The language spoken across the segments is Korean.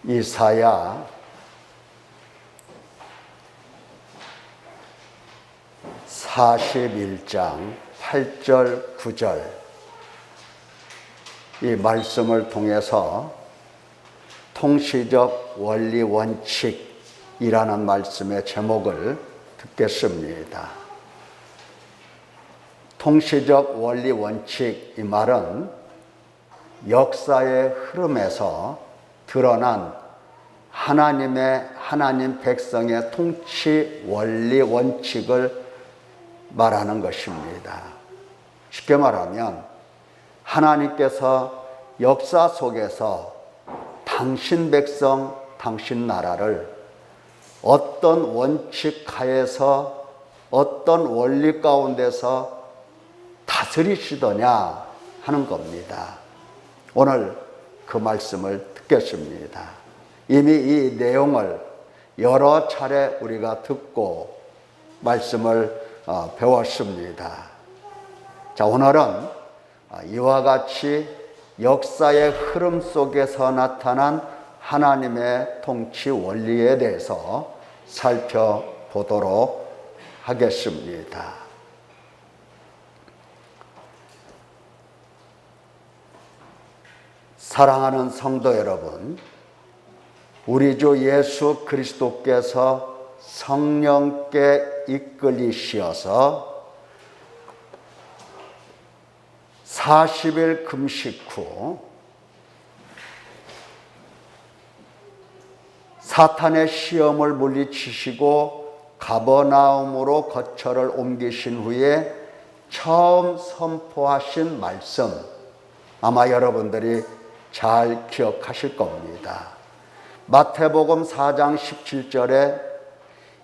이사야 41장 8절 9절 이 말씀을 통해서 통시적 원리 원칙이라는 말씀의 제목을 듣겠습니다. 통시적 원리 원칙, 이 말은 역사의 흐름에서 드러난 하나님 백성의 통치 원리 원칙을 말하는 것입니다. 쉽게 말하면 하나님께서 역사 속에서 당신 백성, 당신 나라를 어떤 원칙 하에서 어떤 원리 가운데서 다스리시더냐 하는 겁니다. 오늘 그 말씀을 듣겠습니다. 이미 이 내용을 여러 차례 우리가 듣고 말씀을 배웠습니다. 자, 오늘은 이와 같이 역사의 흐름 속에서 나타난 하나님의 통치 원리에 대해서 살펴보도록 하겠습니다. 사랑하는 성도 여러분, 우리 주 예수 그리스도께서 성령께 이끌리시어서 40일 금식 후 사탄의 시험을 물리치시고 가버나움으로 거처를 옮기신 후에 처음 선포하신 말씀, 아마 여러분들이 잘 기억하실 겁니다. 마태복음 4장 17절에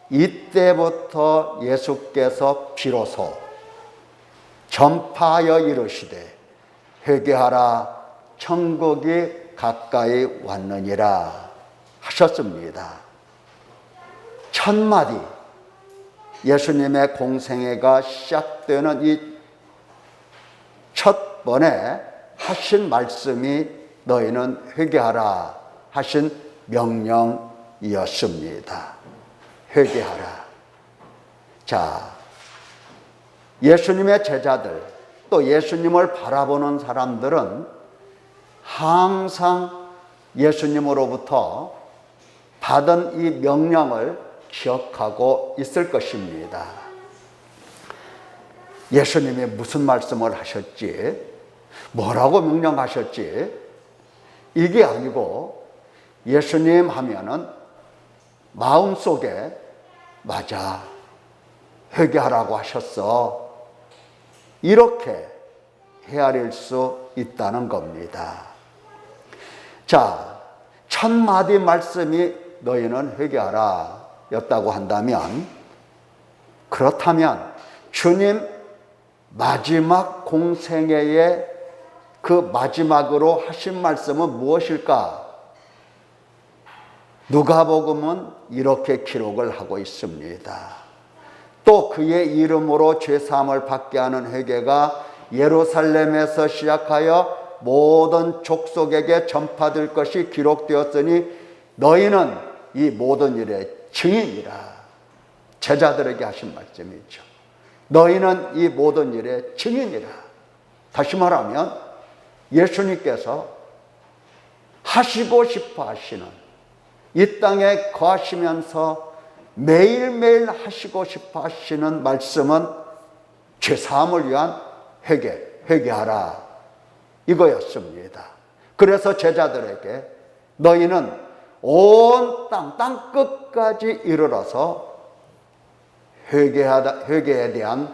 이때부터 예수께서 비로소 전파하여 이르시되 회개하라 천국이 가까이 왔느니라 하셨습니다. 첫 마디, 예수님의 공생애가 시작되는 이 첫 번에 하신 말씀이 너희는 회개하라 하신 명령이었습니다. 회개하라. 자, 예수님의 제자들, 또 예수님을 바라보는 사람들은 항상 예수님으로부터 받은 이 명령을 기억하고 있을 것입니다. 예수님이 무슨 말씀을 하셨지? 뭐라고 명령하셨지? 이게 아니고 예수님 하면은 마음속에 맞아, 회개하라고 하셨어, 이렇게 헤아릴 수 있다는 겁니다. 자, 첫 마디 말씀이 너희는 회개하라 였다고 한다면, 그렇다면 주님 마지막 공생애의 그 마지막으로 하신 말씀은 무엇일까? 누가복음은 이렇게 기록을 하고 있습니다. 또 그의 이름으로 죄사함을 받게 하는 회개가 예루살렘에서 시작하여 모든 족속에게 전파될 것이 기록되었으니 너희는 이 모든 일의 증인이라. 제자들에게 하신 말씀이죠. 너희는 이 모든 일의 증인이라. 다시 말하면 예수님께서 하시고 싶어 하시는, 이 땅에 거하시면서 매일매일 하시고 싶어 하시는 말씀은 죄사함을 위한 회개하라, 이거였습니다. 그래서 제자들에게 너희는 온 땅 끝까지 이르러서 회개에 대한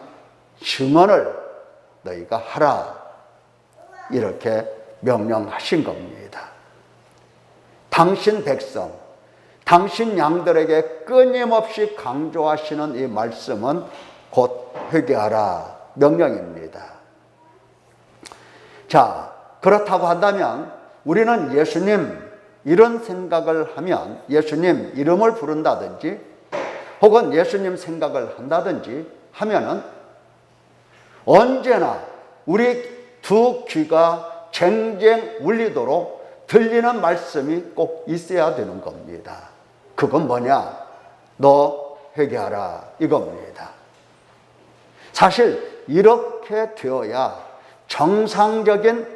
증언을 너희가 하라, 이렇게 명령하신 겁니다. 당신 백성, 당신 양들에게 끊임없이 강조하시는 이 말씀은 곧 회개하라 명령입니다. 자, 그렇다고 한다면 우리는 예수님 이런 생각을 하면, 예수님 이름을 부른다든지 혹은 예수님 생각을 한다든지 하면은 언제나 우리 두 귀가 쟁쟁 울리도록 들리는 말씀이 꼭 있어야 되는 겁니다. 그건 뭐냐? 너 회개하라 이겁니다. 사실 이렇게 되어야 정상적인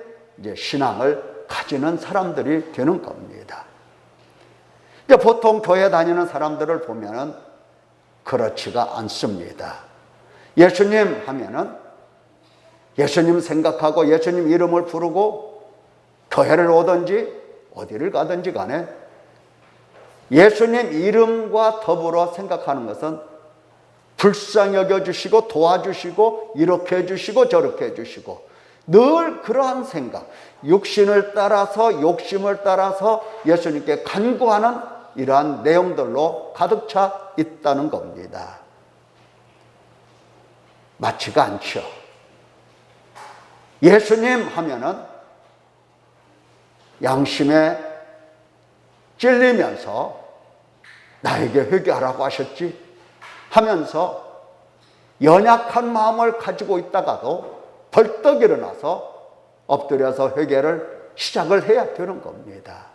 신앙을 가지는 사람들이 되는 겁니다. 보통 교회 다니는 사람들을 보면은 그렇지가 않습니다. 예수님 하면은 예수님 생각하고 예수님 이름을 부르고 교회를 오든지 어디를 가든지 간에 예수님 이름과 더불어 생각하는 것은 불쌍히 여겨주시고 도와주시고 이렇게 해주시고 저렇게 해주시고 늘 그러한 생각, 육신을 따라서 욕심을 따라서 예수님께 간구하는 이러한 내용들로 가득 차 있다는 겁니다. 맞지가 않죠. 예수님 하면은 양심에 찔리면서 나에게 회개하라고 하셨지 하면서 연약한 마음을 가지고 있다가도 벌떡 일어나서 엎드려서 회개를 시작을 해야 되는 겁니다.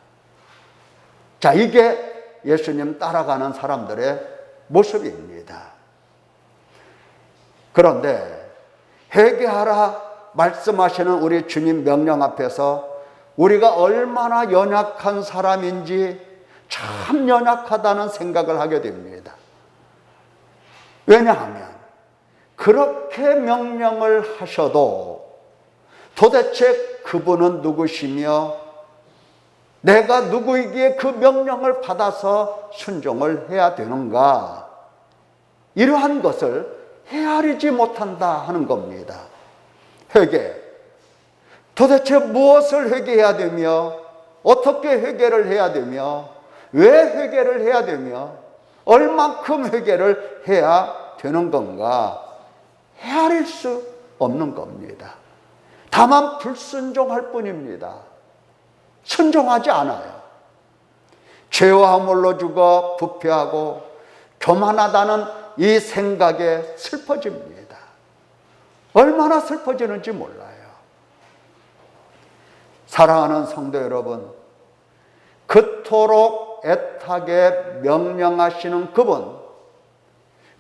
자, 이게 예수님 따라가는 사람들의 모습입니다. 그런데 회개하라 말씀하시는 우리 주님 명령 앞에서 우리가 얼마나 연약한 사람인지 참 연약하다는 생각을 하게 됩니다. 왜냐하면 그렇게 명령을 하셔도 도대체 그분은 누구시며 내가 누구이기에 그 명령을 받아서 순종을 해야 되는가? 이러한 것을 헤아리지 못한다 하는 겁니다. 회개. 도대체 무엇을 회개해야 되며 어떻게 회개를 해야 되며 왜 회개를 해야 되며 얼만큼 회개를 해야 되는 건가 헤아릴 수 없는 겁니다. 다만 불순종할 뿐입니다. 순종하지 않아요. 죄와 허물로 죽어 부패하고 교만하다는 이 생각에 슬퍼집니다. 얼마나 슬퍼지는지 몰라요. 사랑하는 성도 여러분, 그토록 애타게 명령하시는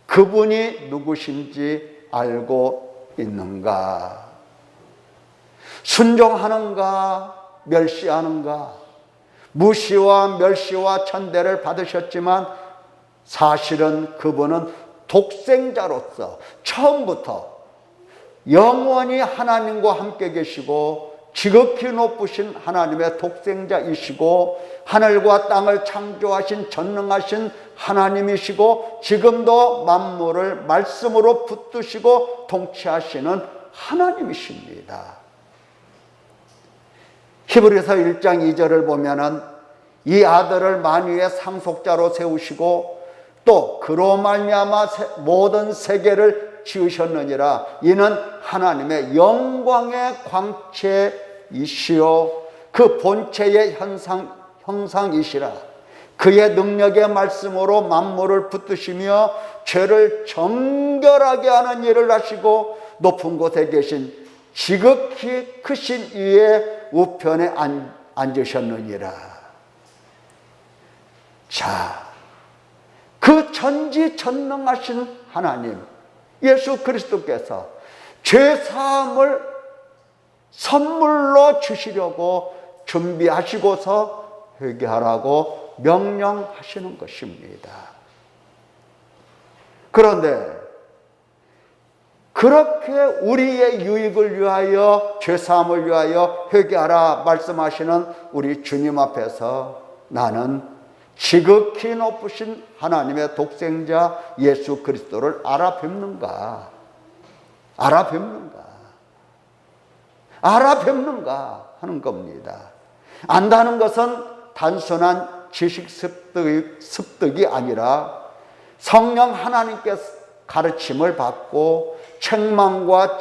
그분이 누구신지 알고 있는가? 순종하는가? 멸시하는가? 무시와 멸시와 천대를 받으셨지만 사실은 그분은 독생자로서 처음부터 영원히 하나님과 함께 계시고 지극히 높으신 하나님의 독생자이시고 하늘과 땅을 창조하신 전능하신 하나님이시고 지금도 만물을 말씀으로 붙드시고 통치하시는 하나님이십니다. 히브리서 1장 2절을 보면은 이 아들을 만유의 상속자로 세우시고 또 그로 말미암아 모든 세계를 지으셨느니라. 이는 하나님의 영광의 광채이시요 그 본체의 형상이시라. 그의 능력의 말씀으로 만물을 붙드시며 죄를 정결하게 하는 일을 하시고 높은 곳에 계신 지극히 크신 이의 우편에 앉으셨느니라. 자, 그 전지전능하신 하나님 예수 그리스도께서 죄사함을 선물로 주시려고 준비하시고서 회개하라고 명령하시는 것입니다. 그런데 그렇게 우리의 유익을 위하여 죄사함을 위하여 회개하라 말씀하시는 우리 주님 앞에서 나는 지극히 높으신 하나님의 독생자 예수 그리스도를 알아뵙는가? 알아뵙는가 하는 겁니다. 안다는 것은 단순한 지식 습득이 아니라 성령 하나님께서 가르침을 받고 책망과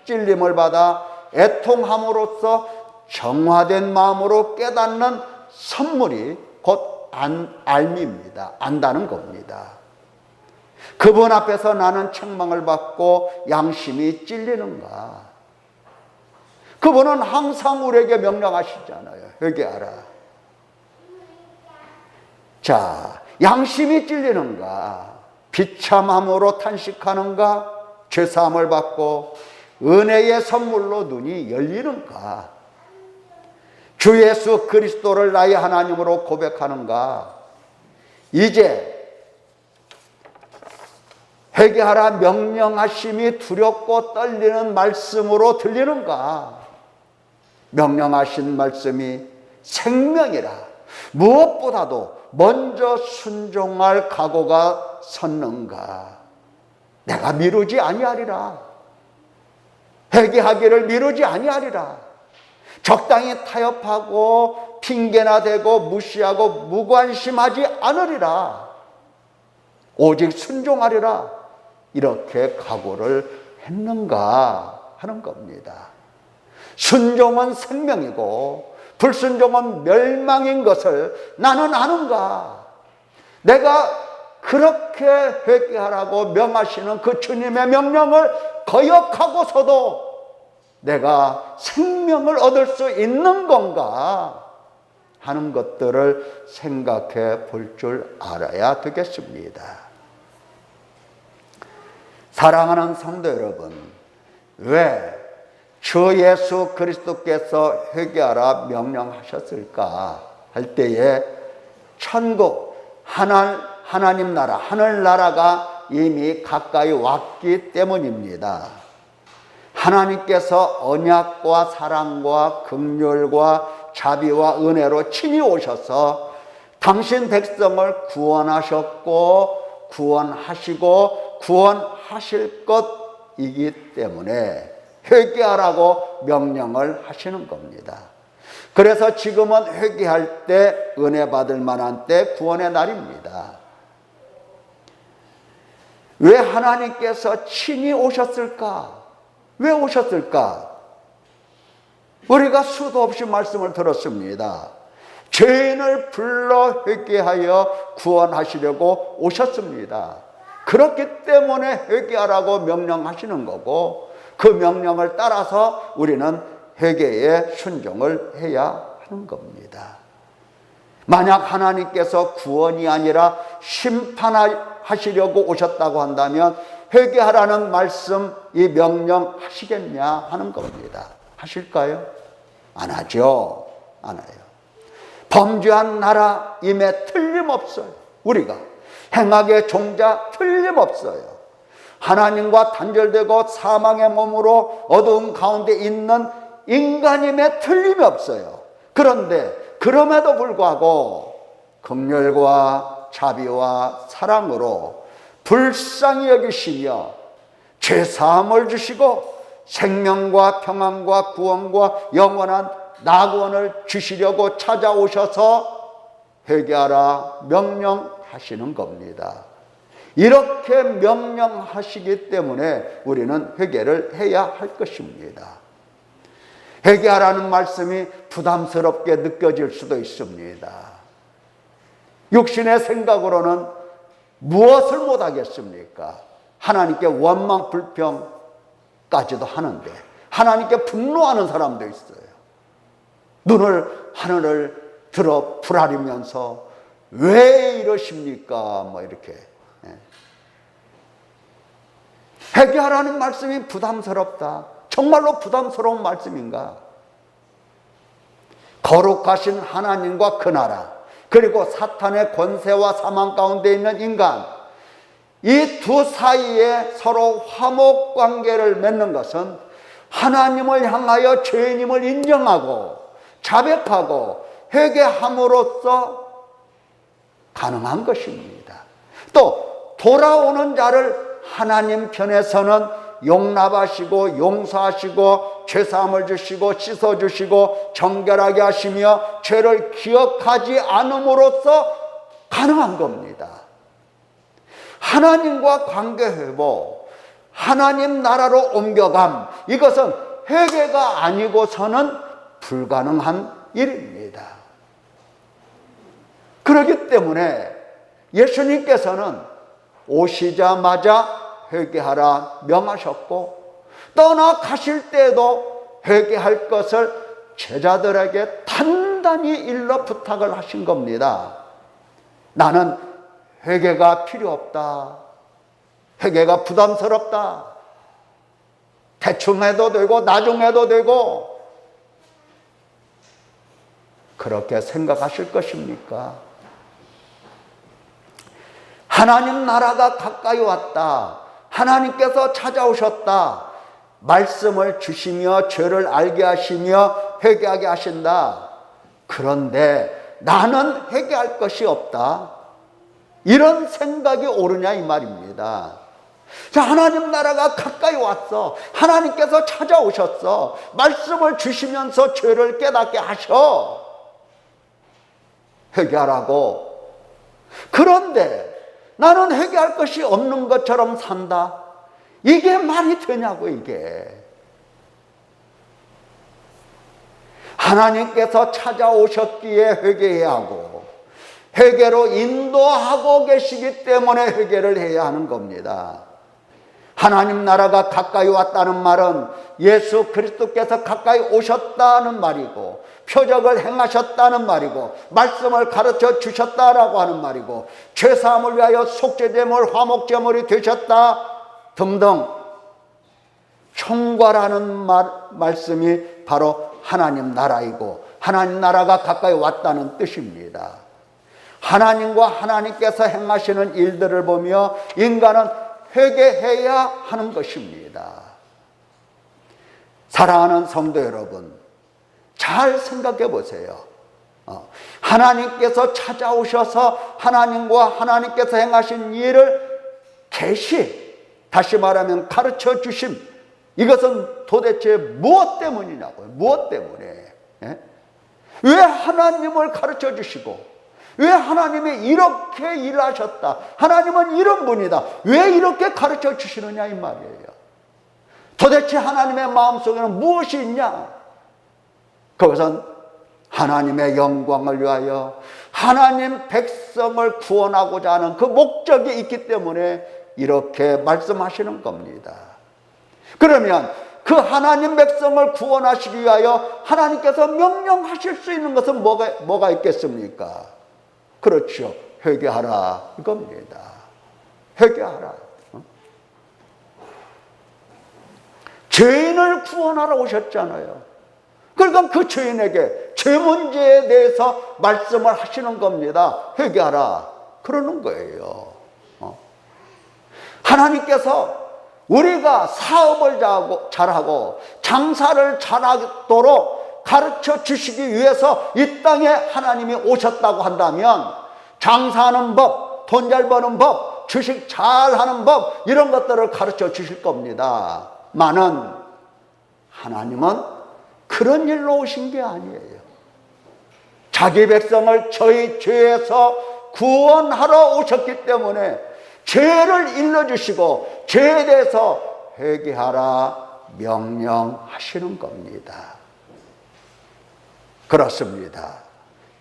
찔림을 받아 애통함으로써 정화된 마음으로 깨닫는 선물이 곧 알미입니다. 안다는 겁니다. 그분 앞에서 나는 책망을 받고 양심이 찔리는가? 그분은 항상 우리에게 명령하시잖아요. 회개하라. 자, 양심이 찔리는가? 비참함으로 탄식하는가? 죄사함을 받고 은혜의 선물로 눈이 열리는가? 주 예수 그리스도를 나의 하나님으로 고백하는가? 이제 회개하라 명령하심이 두렵고 떨리는 말씀으로 들리는가? 명령하신 말씀이 생명이라 무엇보다도 먼저 순종할 각오가 섰는가? 내가 미루지 아니하리라. 회개하기를 미루지 아니하리라. 적당히 타협하고 핑계나 대고 무시하고 무관심하지 않으리라. 오직 순종하리라. 이렇게 각오를 했는가 하는 겁니다. 순종은 생명이고 불순종은 멸망인 것을 나는 아는가? 내가 그렇게 회개하라고 명하시는 그 주님의 명령을 거역하고서도 내가 생명을 얻을 수 있는 건가 하는 것들을 생각해 볼 줄 알아야 되겠습니다. 사랑하는 성도 여러분, 왜 주 예수 그리스도께서 회개하라 명령하셨을까 할 때에 천국, 하나님 나라, 하늘나라가 이미 가까이 왔기 때문입니다. 하나님께서 언약과 사랑과 긍휼과 자비와 은혜로 친히 오셔서 당신 백성을 구원하셨고 구원하시고 구원하실 것이기 때문에 회개하라고 명령을 하시는 겁니다. 그래서 지금은 회개할 때 은혜 받을 만한 때 구원의 날입니다. 왜 하나님께서 친히 오셨을까? 왜 오셨을까? 우리가 수도 없이 말씀을 들었습니다. 죄인을 불러 회개하여 구원하시려고 오셨습니다. 그렇기 때문에 회개하라고 명령하시는 거고 그 명령을 따라서 우리는 회개에 순종을 해야 하는 겁니다. 만약 하나님께서 구원이 아니라 심판하시려고 오셨다고 한다면 회개하라는 말씀, 이 명령 하시겠냐 하는 겁니다. 하실까요? 안 하죠. 안 해요. 범죄한 나라임에 틀림없어요. 우리가 행악의 종자 틀림없어요. 하나님과 단절되고 사망의 몸으로 어두운 가운데 있는 인간임에 틀림이 없어요. 그런데 그럼에도 불구하고 긍휼과 자비와 사랑으로 불쌍히 여기시며 죄사함을 주시고 생명과 평안과 구원과 영원한 낙원을 주시려고 찾아오셔서 회개하라 명령하시는 겁니다. 이렇게 명령하시기 때문에 우리는 회개를 해야 할 것입니다. 회개하라는 말씀이 부담스럽게 느껴질 수도 있습니다. 육신의 생각으로는 무엇을 못하겠습니까? 하나님께 원망 불평까지도 하는데 하나님께 분노하는 사람도 있어요. 눈을 하늘을 들어 부라리면서 왜 이러십니까? 뭐 이렇게. 회개하라는 말씀이 부담스럽다. 정말로 부담스러운 말씀인가? 거룩하신 하나님과 그 나라, 그리고 사탄의 권세와 사망 가운데 있는 인간, 이 두 사이에 서로 화목 관계를 맺는 것은 하나님을 향하여 죄인임을 인정하고 자백하고 회개함으로써 가능한 것입니다. 또 돌아오는 자를 하나님 편에서는 용납하시고 용서하시고 죄사함을 주시고 씻어주시고 정결하게 하시며 죄를 기억하지 않음으로써 가능한 겁니다. 하나님과 관계 회복, 하나님 나라로 옮겨감, 이것은 회개가 아니고서는 불가능한 일입니다. 그렇기 때문에 예수님께서는 오시자마자 회개하라 명하셨고 떠나가실 때에도 회개할 것을 제자들에게 단단히 일러 부탁을 하신 겁니다. 나는 회개가 필요 없다. 회개가 부담스럽다. 대충 해도 되고 나중 해도 되고 그렇게 생각하실 것입니까? 하나님 나라가 가까이 왔다. 하나님께서 찾아오셨다. 말씀을 주시며 죄를 알게 하시며 회개하게 하신다. 그런데 나는 회개할 것이 없다. 이런 생각이 옳으냐 이 말입니다. 자, 하나님 나라가 가까이 왔어. 하나님께서 찾아오셨어. 말씀을 주시면서 죄를 깨닫게 하셔. 회개하라고. 그런데 나는 회개할 것이 없는 것처럼 산다. 이게 말이 되냐고 이게. 하나님께서 찾아오셨기에 회개해야 하고 회개로 인도하고 계시기 때문에 회개를 해야 하는 겁니다. 하나님 나라가 가까이 왔다는 말은 예수 그리스도께서 가까이 오셨다는 말이고 표적을 행하셨다는 말이고 말씀을 가르쳐 주셨다라고 하는 말이고 죄사함을 위하여 속죄제물 화목제물이 되셨다 등등 총괄하는 말씀이 바로 하나님 나라이고 하나님 나라가 가까이 왔다는 뜻입니다. 하나님과 하나님께서 행하시는 일들을 보며 인간은 회개해야 하는 것입니다. 사랑하는 성도 여러분, 잘 생각해 보세요. 하나님께서 찾아오셔서 하나님과 하나님께서 행하신 일을 다시 말하면 가르쳐 주심, 이것은 도대체 무엇 때문이냐고요? 무엇 때문에? 왜 하나님을 가르쳐 주시고 왜 하나님이 이렇게 일하셨다, 하나님은 이런 분이다, 왜 이렇게 가르쳐 주시느냐 이 말이에요. 도대체 하나님의 마음속에는 무엇이 있냐? 그것은 하나님의 영광을 위하여 하나님 백성을 구원하고자 하는 그 목적이 있기 때문에 이렇게 말씀하시는 겁니다. 그러면 그 하나님 백성을 구원하시기 위하여 하나님께서 명령하실 수 있는 것은 뭐가 있겠습니까? 그렇죠. 회개하라 이겁니다. 회개하라. 죄인을 구원하러 오셨잖아요. 그러니까 그 죄인에게 죄 문제에 대해서 말씀을 하시는 겁니다. 회개하라 그러는 거예요. 하나님께서 우리가 사업을 잘하고 장사를 잘하도록 가르쳐 주시기 위해서 이 땅에 하나님이 오셨다고 한다면 장사하는 법, 돈 잘 버는 법, 주식 잘하는 법 이런 것들을 가르쳐 주실 겁니다. 많은 하나님은 그런 일로 오신 게 아니에요. 자기 백성을 저희 죄에서 구원하러 오셨기 때문에 죄를 일러주시고 죄에 대해서 회개하라 명령하시는 겁니다. 그렇습니다.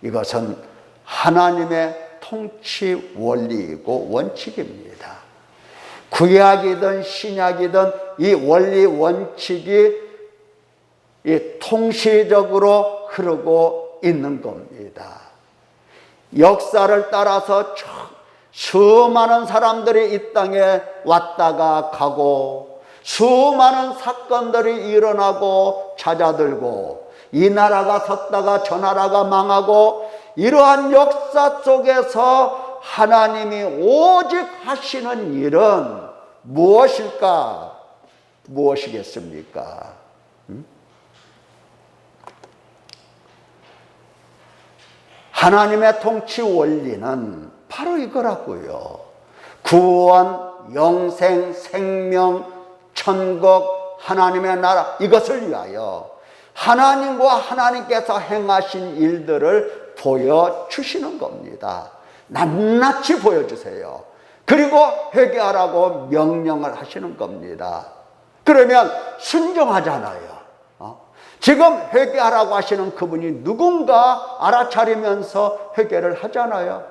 이것은 하나님의 통치 원리이고 원칙입니다. 구약이든 신약이든 이 원리 원칙이 통시적으로 흐르고 있는 겁니다. 역사를 따라서 수많은 사람들이 이 땅에 왔다가 가고 수많은 사건들이 일어나고 찾아들고 이 나라가 섰다가 저 나라가 망하고 이러한 역사 속에서 하나님이 오직 하시는 일은 무엇일까? 무엇이겠습니까? 하나님의 통치 원리는 바로 이거라고요. 구원, 영생, 생명, 천국, 하나님의 나라 이것을 위하여 하나님과 하나님께서 행하신 일들을 보여주시는 겁니다. 낱낱이 보여주세요. 그리고 회개하라고 명령을 하시는 겁니다. 그러면 순종하잖아요. 지금 회개하라고 하시는 그분이 누군가 알아차리면서 회개를 하잖아요.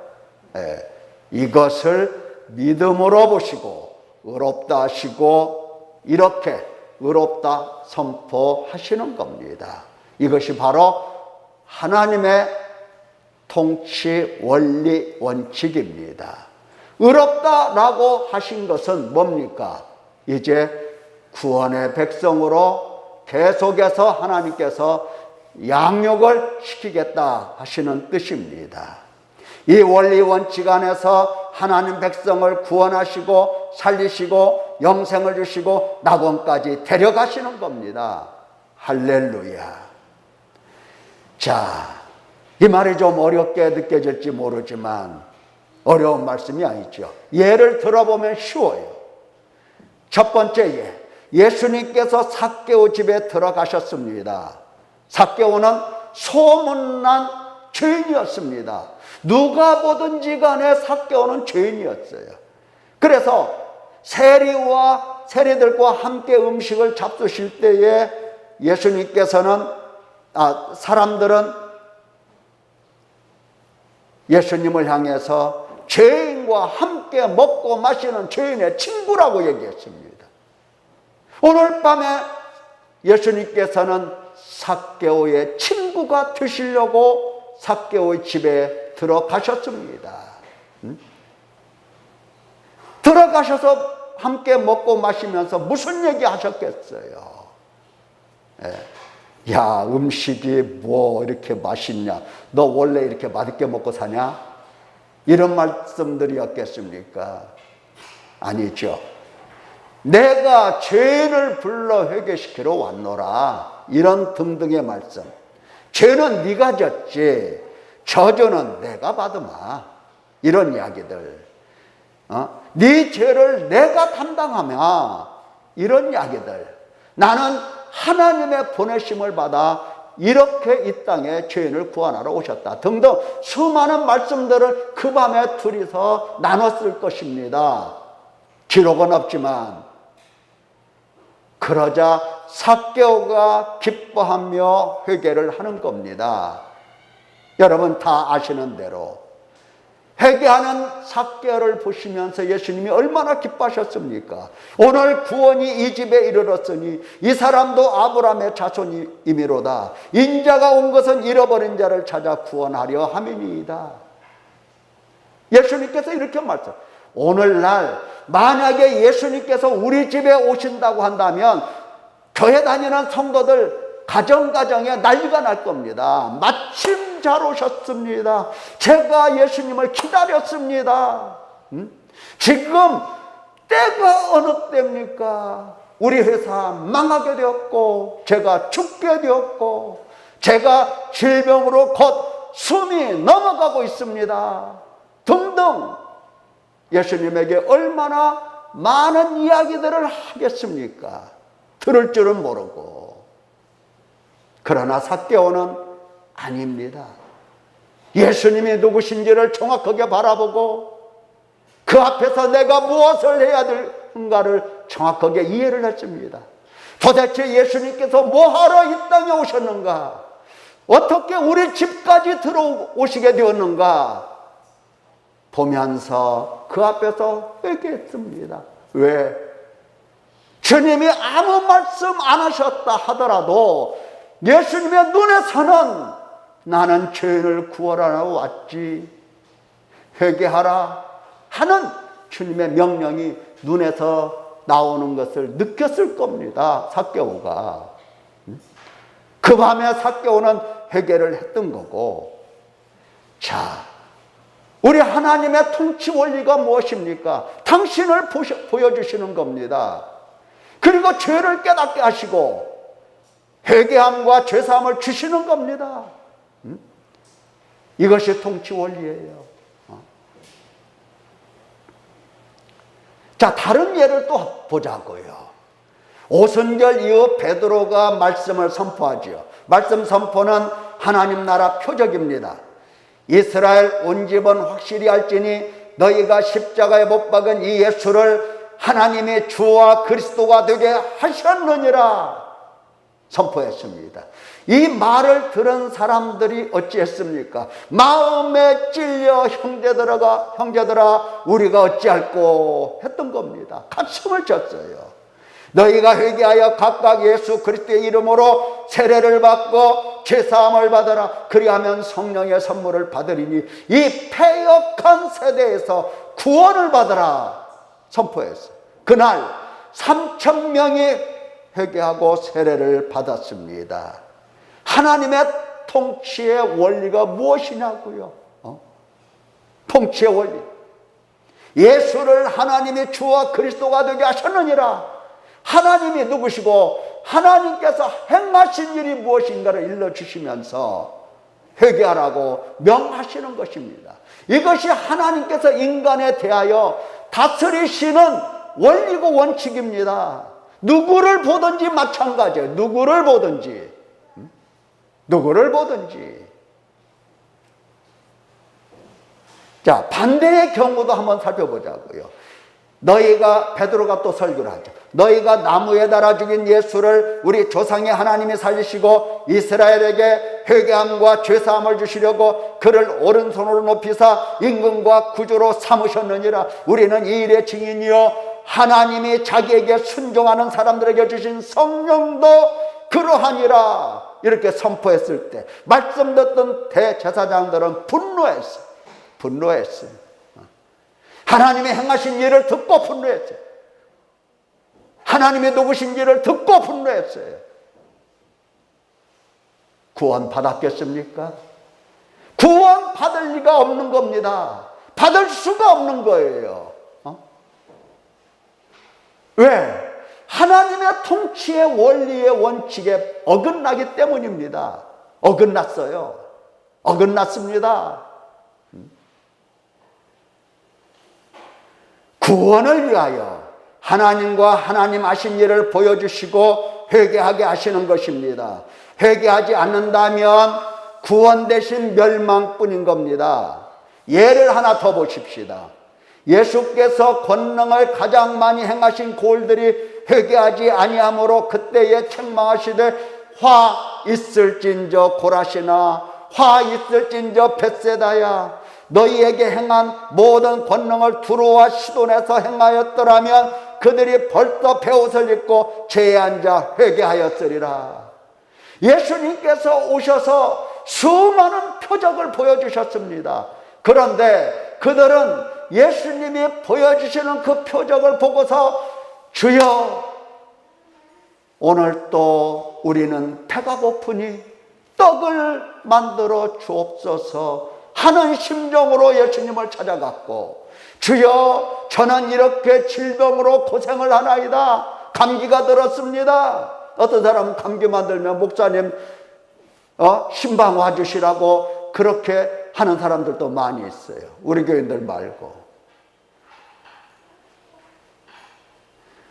이것을 믿음으로 보시고 의롭다 하시고 이렇게 의롭다 선포하시는 겁니다. 이것이 바로 하나님의 통치 원리 원칙입니다. 의롭다라고 하신 것은 뭡니까? 이제 구원의 백성으로 계속해서 하나님께서 양육을 시키겠다 하시는 뜻입니다. 이 원리 원칙 안에서 하나님 백성을 구원하시고 살리시고 영생을 주시고 낙원까지 데려가시는 겁니다. 할렐루야. 자, 이 말이 좀 어렵게 느껴질지 모르지만 어려운 말씀이 아니죠. 예를 들어보면 쉬워요. 첫 번째 예, 예수님께서 삭개오 집에 들어가셨습니다. 삭개오는 소문난 죄인이었습니다. 누가 보든지 간에 삭개오는 죄인이었어요. 그래서 세리들과 함께 음식을 잡수실 때에 예수님께서는 사람들은 예수님을 향해서 죄인과 함께 먹고 마시는 죄인의 친구라고 얘기했습니다. 오늘 밤에 예수님께서는 삭개오의 친구가 되시려고 삭개오의 집에 들어가셨습니다. 들어가셔서 함께 먹고 마시면서 무슨 얘기 하셨겠어요? 야, 음식이 뭐 이렇게 맛있냐? 너 원래 이렇게 맛있게 먹고 사냐? 이런 말씀들이었겠습니까? 아니죠. 내가 죄인을 불러 회개시키러 왔노라. 이런 등등의 말씀. 죄는 네가 졌지, 저주는 내가 받으마. 이런 이야기들. 네 죄를 내가 담당하며. 이런 이야기들. 나는 하나님의 보내심을 받아 이렇게 이 땅에 죄인을 구원하러 오셨다. 등등 수많은 말씀들을 그 밤에 둘이서 나눴을 것입니다. 기록은 없지만. 그러자 삭개오가 기뻐하며 회개를 하는 겁니다. 여러분 다 아시는 대로 회개하는 삭개오를 보시면서 예수님이 얼마나 기뻐하셨습니까? 오늘 구원이 이 집에 이르렀으니 이 사람도 아브라함의 자손이미로다. 인자가 온 것은 잃어버린 자를 찾아 구원하려 함이니이다. 예수님께서 이렇게 말씀. 오늘날 만약에 예수님께서 우리 집에 오신다고 한다면 교회 다니는 성도들 가정가정에 난리가 날 겁니다. 마침 잘 오셨습니다. 제가 예수님을 기다렸습니다. 지금 때가 어느 때입니까? 우리 회사 망하게 되었고 제가 죽게 되었고 제가 질병으로 곧 숨이 넘어가고 있습니다. 등등 예수님에게 얼마나 많은 이야기들을 하겠습니까? 들을 줄은 모르고. 그러나 삭개오는 아닙니다. 예수님이 누구신지를 정확하게 바라보고 그 앞에서 내가 무엇을 해야 될는가를 정확하게 이해를 했습니다. 도대체 예수님께서 뭐하러 이 땅에 오셨는가? 어떻게 우리 집까지 들어오시게 되었는가? 보면서 그 앞에서 회개했습니다. 왜? 주님이 아무 말씀 안 하셨다 하더라도 예수님의 눈에서는 나는 죄인을 구원하러 왔지, 회개하라 하는 주님의 명령이 눈에서 나오는 것을 느꼈을 겁니다. 삭개오가. 그 밤에 삭개오는 회개를 했던 거고. 자, 우리 하나님의 통치 원리가 무엇입니까? 당신을 보여주시는 겁니다. 그리고 죄를 깨닫게 하시고 회개함과 죄사함을 주시는 겁니다. 이것이 통치 원리예요. 자, 다른 예를 또 보자고요. 오순절 이후 베드로가 말씀을 선포하지요. 말씀 선포는 하나님 나라 표적입니다. 이스라엘 온 집은 확실히 알지니 너희가 십자가에 못 박은 이 예수를 하나님이 주와 그리스도가 되게 하셨느니라 선포했습니다. 이 말을 들은 사람들이 어찌했습니까? 마음에 찔려 형제들아 우리가 어찌할꼬 했던 겁니다. 가슴을 쳤어요. 너희가 회개하여 각각 예수 그리스도의 이름으로 세례를 받고 죄사함을 받아라. 그리하면 성령의 선물을 받으리니 이 패역한 세대에서 구원을 받아라 선포했어요. 그날 3,000명이 회개하고 세례를 받았습니다. 하나님의 통치의 원리가 무엇이냐고요? 통치의 원리. 예수를 하나님이 주와 그리스도가 되게 하셨느니라. 하나님이 누구시고 하나님께서 행하신 일이 무엇인가를 일러주시면서 회개하라고 명하시는 것입니다. 이것이 하나님께서 인간에 대하여 다스리시는 원리고 원칙입니다. 누구를 보든지 마찬가지예요. 누구를 보든지. 자, 반대의 경우도 한번 살펴보자고요. 너희가, 베드로가 또 설교를 하죠. 너희가 나무에 달아 죽인 예수를 우리 조상의 하나님이 살리시고 이스라엘에게 회개함과 죄사함을 주시려고 그를 오른손으로 높이사 임금과 구주로 삼으셨느니라. 우리는 이 일의 증인이요 하나님이 자기에게 순종하는 사람들에게 주신 성령도 그러하니라. 이렇게 선포했을 때 말씀 듣던 대제사장들은 분노했어요. 하나님의 행하신 일을 듣고 분노했어요. 하나님의 누구신 일을 듣고 분노했어요. 구원 받았겠습니까? 구원 받을 리가 없는 겁니다. 받을 수가 없는 거예요. 왜? 하나님의 통치의 원리의 원칙에 어긋나기 때문입니다. 어긋났습니다. 구원을 위하여 하나님과 하나님 하신 일을 보여주시고 회개하게 하시는 것입니다. 회개하지 않는다면 구원 대신 멸망뿐인 겁니다. 예를 하나 더 보십시다. 예수께서 권능을 가장 많이 행하신 고을들이 회개하지 아니함으로 그때에 책망하시되 화 있을진저 고라시나 화 있을진저 벳세다야. 너희에게 행한 모든 권능을 두로와 시돈에서 행하였더라면 그들이 벌써 베옷을 입고 죄에 앉아 회개하였으리라. 예수님께서 오셔서 수많은 표적을 보여주셨습니다. 그런데 그들은 예수님이 보여주시는 그 표적을 보고서 주여 오늘 또 우리는 배가 고프니 떡을 만들어 주옵소서 하는 심정으로 예수님을 찾아갔고, 주여 저는 이렇게 질병으로 고생을 하나이다. 감기가 들었습니다. 어떤 사람은 감기만 들면 목사님 신방 와주시라고 그렇게 하는 사람들도 많이 있어요. 우리 교인들 말고.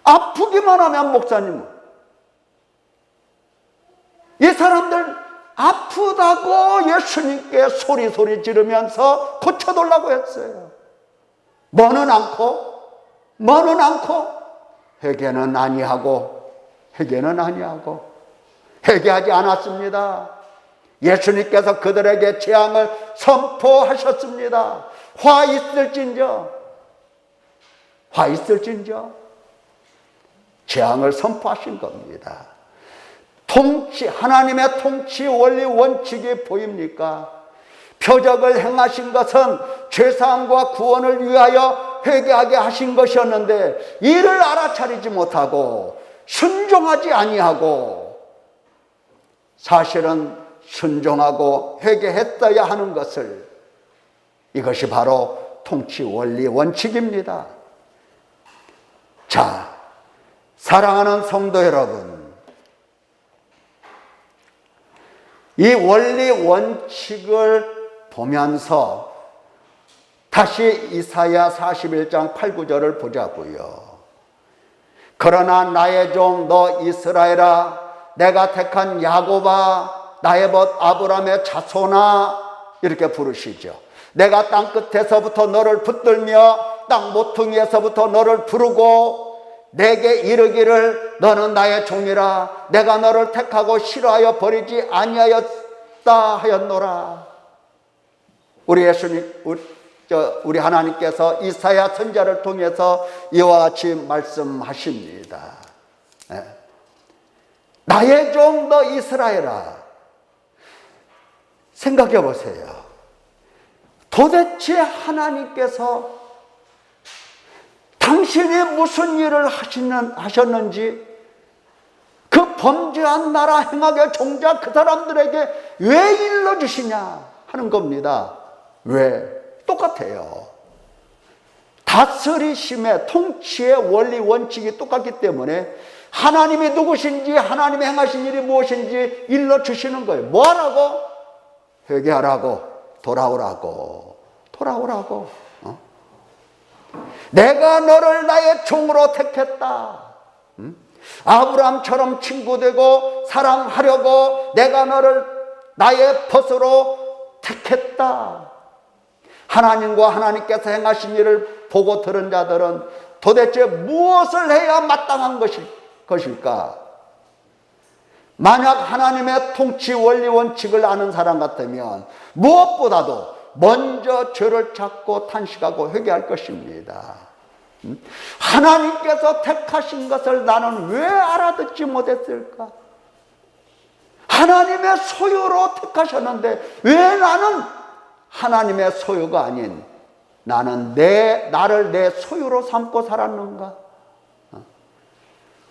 아프기만 하면 목사님, 이 사람들 아프다고 예수님께 소리 지르면서 고쳐달라고 했어요. 뭐는 않고 회개는 아니하고 회개하지 않았습니다. 예수님께서 그들에게 재앙을 선포하셨습니다. 화 있을진저 재앙을 선포하신 겁니다. 하나님의 통치 원리 원칙이 보입니까? 표적을 행하신 것은 죄사함과 구원을 위하여 회개하게 하신 것이었는데 이를 알아차리지 못하고 순종하지 아니하고, 사실은 순종하고 회개했어야 하는 것을, 이것이 바로 통치 원리 원칙입니다. 자, 사랑하는 성도 여러분, 이 원리 원칙을 보면서 다시 이사야 41장 8, 9절을 보자고요. 그러나 나의 종 너 이스라엘아, 내가 택한 야곱아, 나의 벗 아브라함의 자손아, 이렇게 부르시죠. 내가 땅 끝에서부터 너를 붙들며 땅 모퉁이에서부터 너를 부르고 내게 이르기를 너는 나의 종이라, 내가 너를 택하고 싫어하여 버리지 아니하였다 하였노라. 우리 하나님께서 이사야 선지자를 통해서 이와 같이 말씀하십니다. 나의 종 너 이스라엘아, 생각해 보세요. 도대체 하나님께서 당신이 무슨 일을 하셨는지, 그 범죄한 나라 행악의 종자 그 사람들에게 왜 일러주시냐 하는 겁니다. 왜? 똑같아요. 다스리심의, 통치의 원리 원칙이 똑같기 때문에 하나님이 누구신지, 하나님이 행하신 일이 무엇인지 일러주시는 거예요. 뭐 하라고? 회개하라고, 돌아오라고. 내가 너를 나의 종으로 택했다. 아브라함처럼 친구 되고 사랑하려고 내가 너를 나의 벗으로 택했다. 하나님과 하나님께서 행하신 일을 보고 들은 자들은 도대체 무엇을 해야 마땅한 것일까? 만약 하나님의 통치 원리 원칙을 아는 사람 같으면 무엇보다도 먼저 죄를 찾고 탄식하고 회개할 것입니다. 하나님께서 택하신 것을 나는 왜 알아듣지 못했을까? 하나님의 소유로 택하셨는데 왜 나는 하나님의 소유가 아닌 나는 나를 내 소유로 삼고 살았는가?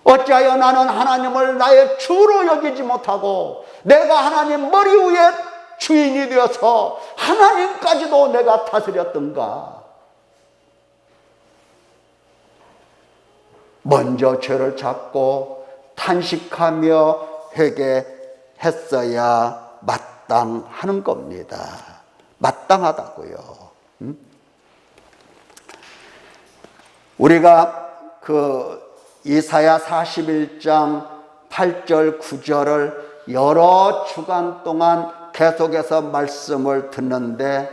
어찌하여 나는 하나님을 나의 주로 여기지 못하고 내가 하나님 머리 위에 주인이 되어서 하나님까지도 내가 다스렸던가? 먼저 죄를 찾고 탄식하며 회개했어야 마땅하는 겁니다. 마땅하다고요. 우리가 이사야 41장 8절 9절을 여러 주간 동안 계속해서 말씀을 듣는데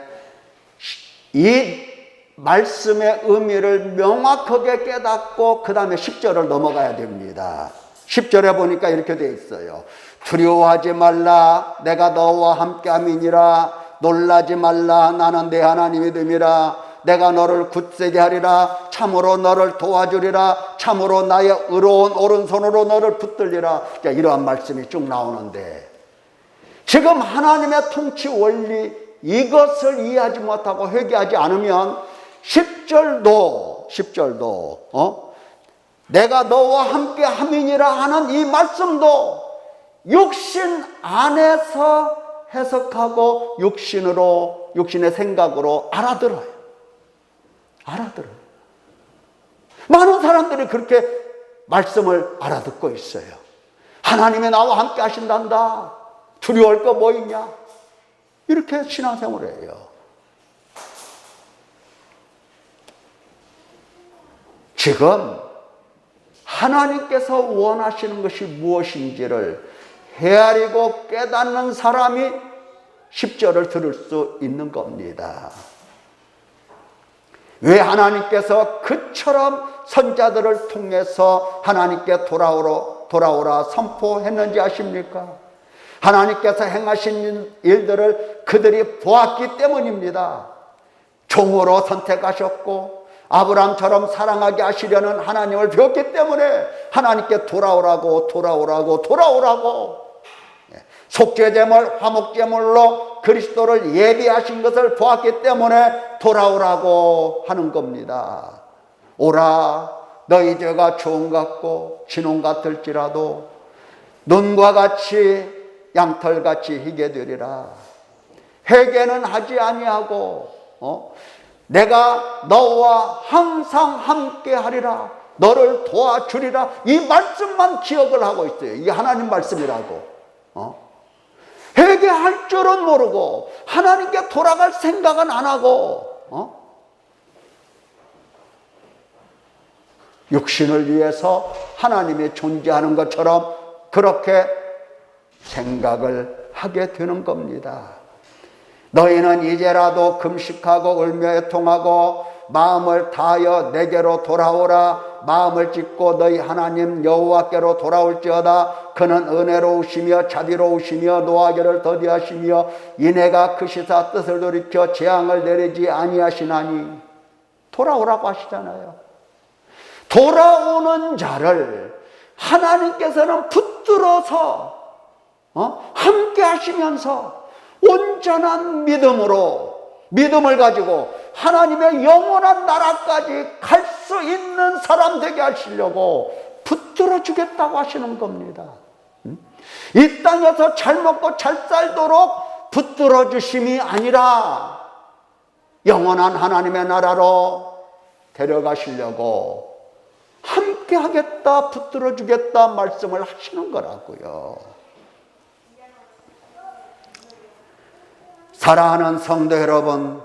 이 말씀의 의미를 명확하게 깨닫고 그 다음에 10절을 넘어가야 됩니다. 10절에 보니까 이렇게 되어 있어요. 두려워하지 말라, 내가 너와 함께함이니라. 놀라지 말라, 나는 내 하나님이 됨이라. 내가 너를 굳세게 하리라. 참으로 너를 도와주리라. 참으로 나의 의로운 오른손으로 너를 붙들리라. 이러한 말씀이 쭉 나오는데 지금 하나님의 통치 원리 이것을 이해하지 못하고 회개하지 않으면 10절도 내가 너와 함께 함이니라 하는 이 말씀도 육신 안에서 해석하고 육신의 생각으로 알아들어요. 많은 사람들이 그렇게 말씀을 알아듣고 있어요. 하나님이 나와 함께 하신단다. 두려워할 거 뭐 있냐? 이렇게 신앙생활을 해요. 지금 하나님께서 원하시는 것이 무엇인지를 헤아리고 깨닫는 사람이 10절을 들을 수 있는 겁니다. 왜 하나님께서 그처럼 선자들을 통해서 하나님께 돌아오라 선포했는지 아십니까? 하나님께서 행하신 일들을 그들이 보았기 때문입니다. 종으로 선택하셨고 아브라함처럼 사랑하게 하시려는 하나님을 배웠기 때문에 하나님께 돌아오라고 속죄제물, 화목제물로 그리스도를 예비하신 것을 보았기 때문에 돌아오라고 하는 겁니다. 오라, 너희 죄가 주홍 같고 진홍 같을지라도 눈과 같이 양털같이 희게 되리라. 회개는 하지 아니하고 내가 너와 항상 함께 하리라. 너를 도와주리라. 이 말씀만 기억을 하고 있어요. 이 하나님 말씀이라고. 회개할 줄은 모르고 하나님께 돌아갈 생각은 안 하고 육신을 위해서 하나님이 존재하는 것처럼 그렇게 생각을 하게 되는 겁니다. 너희는 이제라도 금식하고 울며 애통하고 마음을 다하여 내게로 돌아오라. 마음을 찢고 너희 하나님 여호와께로 돌아올지어다. 그는 은혜로우시며 자비로우시며 노하기를 더디하시며 이내가 크시사 뜻을 돌이켜 재앙을 내리지 아니하시나니. 돌아오라고 하시잖아요. 돌아오는 자를 하나님께서는 붙들어 붙들어서 함께 하시면서 온전한 믿음을 가지고 하나님의 영원한 나라까지 갈 수 있는 사람 되게 하시려고 붙들어 주겠다고 하시는 겁니다. 이 땅에서 잘 먹고 잘 살도록 붙들어 주심이 아니라 영원한 하나님의 나라로 데려가시려고 함께 하겠다, 붙들어 주겠다 말씀을 하시는 거라고요. 사랑하는 성도 여러분,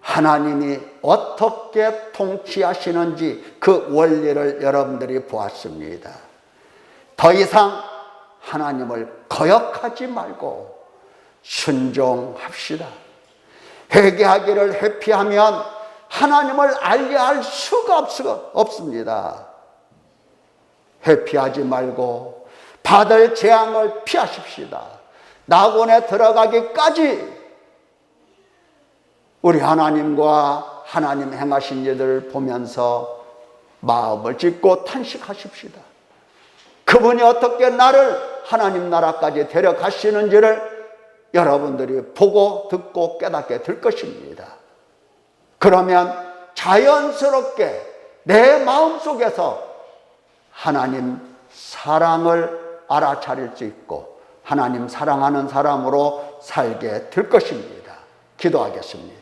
하나님이 어떻게 통치하시는지 그 원리를 여러분들이 보았습니다. 더 이상 하나님을 거역하지 말고 순종합시다. 회개하기를 회피하면 하나님을 알게할 수가 없습니다. 회피하지 말고 받을 재앙을 피하십시다. 낙원에 들어가기까지 우리 하나님과 하나님 행하신 일들을 보면서 마음을 찢고 탄식하십시다. 그분이 어떻게 나를 하나님 나라까지 데려가시는지를 여러분들이 보고 듣고 깨닫게 될 것입니다. 그러면 자연스럽게 내 마음속에서 하나님 사랑을 알아차릴 수 있고 하나님 사랑하는 사람으로 살게 될 것입니다. 기도하겠습니다.